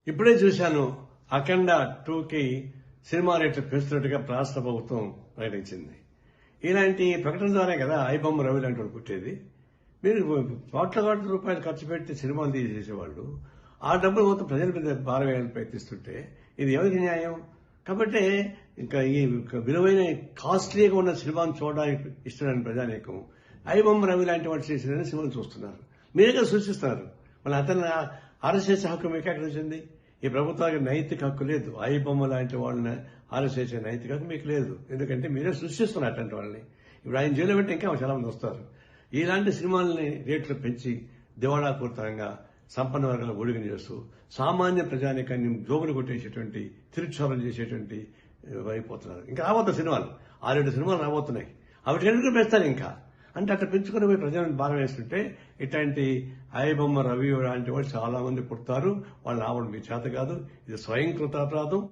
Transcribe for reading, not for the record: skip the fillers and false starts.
ఇప్పుడే చూశాను అఖండ 2కి సినిమా రేట్లు పెంచుతున్నట్టుగా రాష్ట్ర ప్రభుత్వం ప్రకటించింది. ఇలాంటి ప్రకటన ద్వారా కదా ఐబొమ్మ రవి లాంటి వాళ్ళు పుట్టేది. మీరు కోట్ల రూపాయలు ఖర్చు పెట్టి సినిమాలు తీసేసేవాళ్ళు ఆ డబ్బులు మొత్తం ప్రజల మీద భారం వేయాలని ప్రయత్నిస్తుంటే ఇది ఎవరికి న్యాయం? కాబట్టి ఇంకా ఈ విలువైన కాస్ట్లీగా ఉన్న సినిమాను చూడడానికి ఇష్టమైన ప్రజానీకం ఐబొమ్మ రవి లాంటి వాళ్ళు చేసిన సినిమాలు చూస్తున్నారు. మీరే సూచిస్తున్నారు. మళ్ళీ అతను అరెస్ట్ చేసే హక్కు మీకు ఎక్కడ వచ్చింది? ఈ ప్రభుత్వానికి నైతిక హక్కు లేదు. ఐబొమ్మ లాంటి వాళ్ళని అరెస్ట్ చేసే నైతిక హక్కు మీకు లేదు. ఎందుకంటే మీరే సృష్టిస్తున్నారు అట్లాంటి వాళ్ళని. ఇప్పుడు ఆయన జైల్లో పెట్టి ఇంకా చాలా మంది వస్తారు. ఇలాంటి సినిమాలని రేట్లు పెంచి దివాళాపూరితంగా సంపన్న వర్గాల ఒడిగని చేస్తూ సామాన్య ప్రజానికాన్ని జోగులు కొట్టేసేటువంటి తిరుక్షోభం చేసేటువంటి అయిపోతున్నారు. ఇంకా రాబోతున్న సినిమాలు 6-7 సినిమాలు రాబోతున్నాయి. అవి ఎందుకు పెంచుతారు ఇంకా అంటే అట్లా పెంచుకుని పోయి ప్రజలను భారం వేస్తుంటే ఇట్లాంటి ఐబొమ్మ రవి లాంటి వాళ్ళు చాలా మంది పుడతారు. వాళ్ళు రావడం మీ చేత కాదు. ఇది స్వయంకృత అపరాధం.